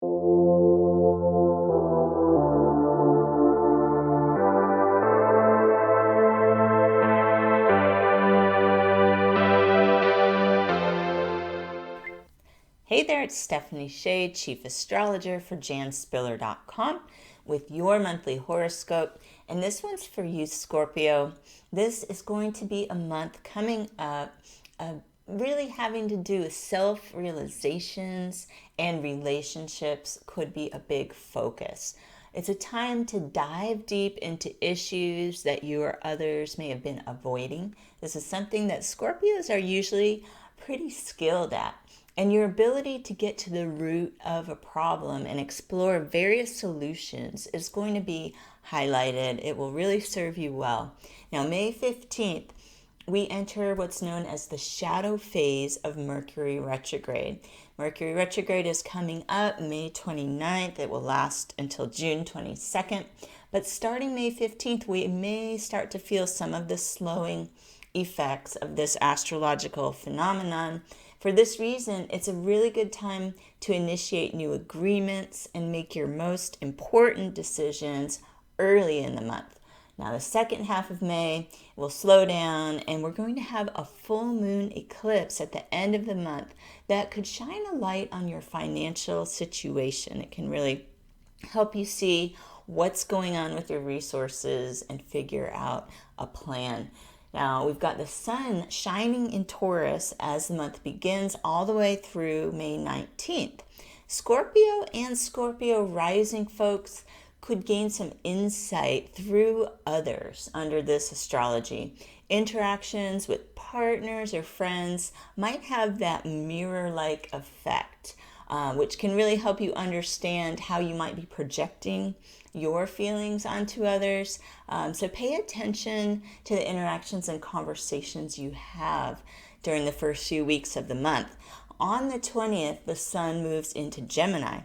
Hey there, it's Stephanie Shea, Chief Astrologer for janspiller.com with your monthly horoscope. And this one's for you, Scorpio. This is going to be a month coming up really having to do with self-realizations, and relationships could be a big focus. It's a time to dive deep into issues that you or others may have been avoiding. This is something that Scorpios are usually pretty skilled at. And your ability to get to the root of a problem and explore various solutions is going to be highlighted. It will really serve you well. Now, May 15th, we enter what's known as the shadow phase of Mercury retrograde. Mercury retrograde is coming up May 29th. It will last until June 22nd. But starting May 15th, we may start to feel some of the slowing effects of this astrological phenomenon. For this reason, it's a really good time to initiate new agreements and make your most important decisions early in the month. Now, the second half of May will slow down, and we're going to have a full moon eclipse at the end of the month that could shine a light on your financial situation. It can really help you see what's going on with your resources and figure out a plan. Now, we've got the sun shining in Taurus as the month begins all the way through May 19th. Scorpio and Scorpio rising folks could gain some insight through others under this astrology. Interactions with partners or friends might have that mirror-like effect, which can really help you understand how you might be projecting your feelings onto others. So pay attention to the interactions and conversations you have during the first few weeks of the month. On the 20th, the sun moves into Gemini.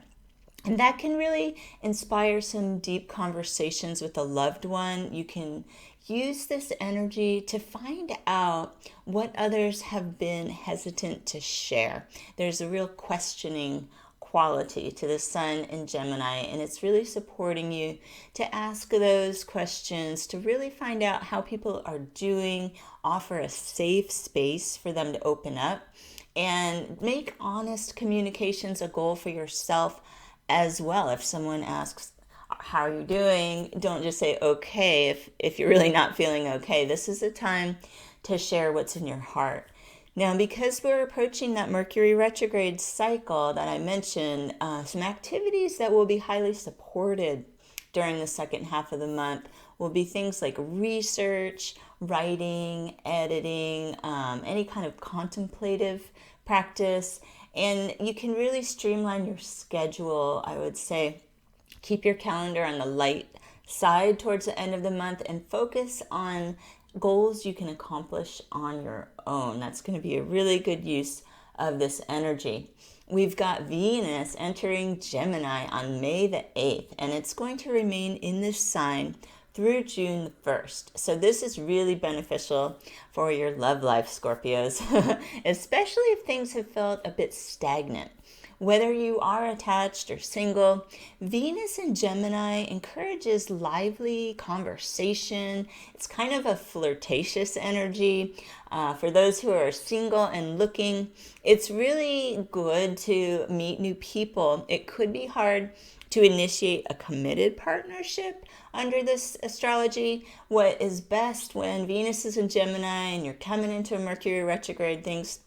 And that can really inspire some deep conversations with a loved one. You can use this energy to find out what others have been hesitant to share. There's a real questioning quality to the sun in Gemini, and it's really supporting you to ask those questions, to really find out how people are doing, offer a safe space for them to open up, and make honest communications a goal for yourself as well. If someone asks, how are you doing? Don't just say okay if you're really not feeling okay. This is a time to share what's in your heart. Now, because we're approaching that Mercury retrograde cycle that I mentioned, some activities that will be highly supported during the second half of the month will be things like research, writing, editing, any kind of contemplative practice. And you can really streamline your schedule, I would say. Keep your calendar on the light side towards the end of the month and focus on goals you can accomplish on your own. That's going to be a really good use of this energy. We've got Venus entering Gemini on May the 8th, and it's going to remain in this sign through June the 1st. So this is really beneficial for your love life, Scorpios, especially if things have felt a bit stagnant. Whether you are attached or single, Venus in Gemini encourages lively conversation. It's kind of a flirtatious energy. For those who are single and looking, it's really good to meet new people. It could be hard to initiate a committed partnership under this astrology. What is best when Venus is in Gemini and you're coming into a Mercury retrograde, things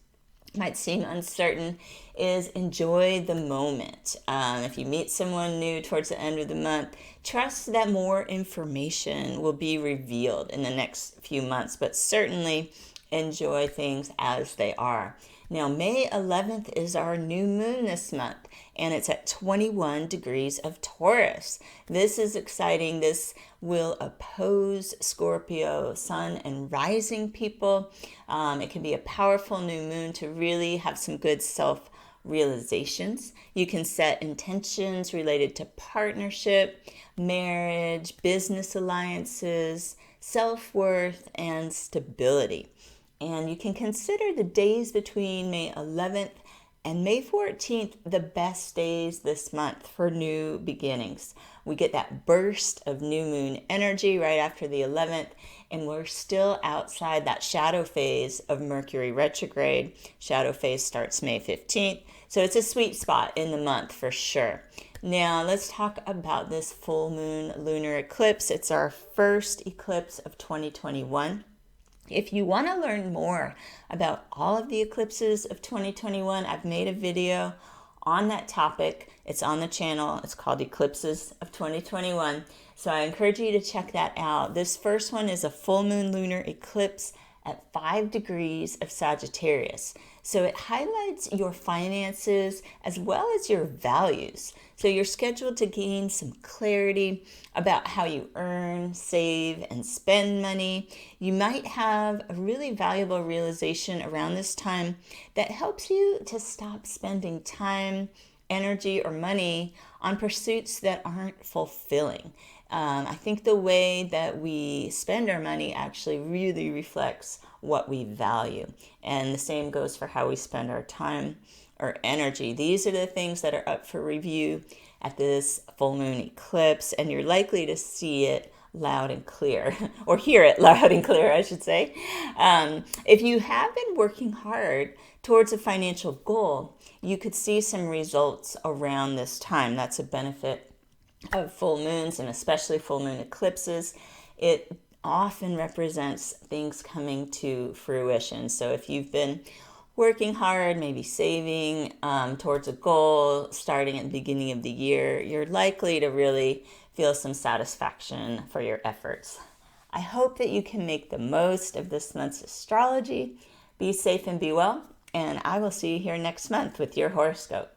might seem uncertain, is enjoy the moment. If you meet someone new towards the end of the month, trust that more information will be revealed in the next few months, but certainly enjoy things as they are. Now, May 11th is our new moon this month, and it's at 21 degrees of Taurus. This is exciting. This will oppose Scorpio, sun, and rising people. It can be a powerful new moon to really have some good self-realizations. You can set intentions related to partnership, marriage, business alliances, self-worth, and stability. And you can consider the days between May 11th And May 14th, the best days this month for new beginnings. We get that burst of new moon energy right after the 11th, and we're still outside that shadow phase of Mercury retrograde. Shadow phase starts May 15th, so it's a sweet spot in the month for sure. Now let's talk about this full moon lunar eclipse. It's our first eclipse of 2021. If you want to learn more about all of the eclipses of 2021, I've made a video on that topic. It's on the channel. It's called Eclipses of 2021. So I encourage you to check that out. This first one is a full moon lunar eclipse at 5 degrees of Sagittarius. So it highlights your finances as well as your values. So you're scheduled to gain some clarity about how you earn, save, and spend money. You might have a really valuable realization around this time that helps you to stop spending time, energy, or money on pursuits that aren't fulfilling. I think the way that we spend our money actually really reflects what we value. And the same goes for how we spend our time or energy. These are the things that are up for review at this full moon eclipse, and you're likely to see it loud and clear, or hear it loud and clear, I should say. If you have been working hard towards a financial goal, you could see some results around this time. That's a benefit of full moons, and especially full moon eclipses. It often represents things coming to fruition. So if you've been working hard, maybe saving towards a goal starting at the beginning of the year, you're likely to really feel some satisfaction for your efforts. I hope that you can make the most of this month's astrology. Be safe and be well, and I will see you here next month with your horoscope.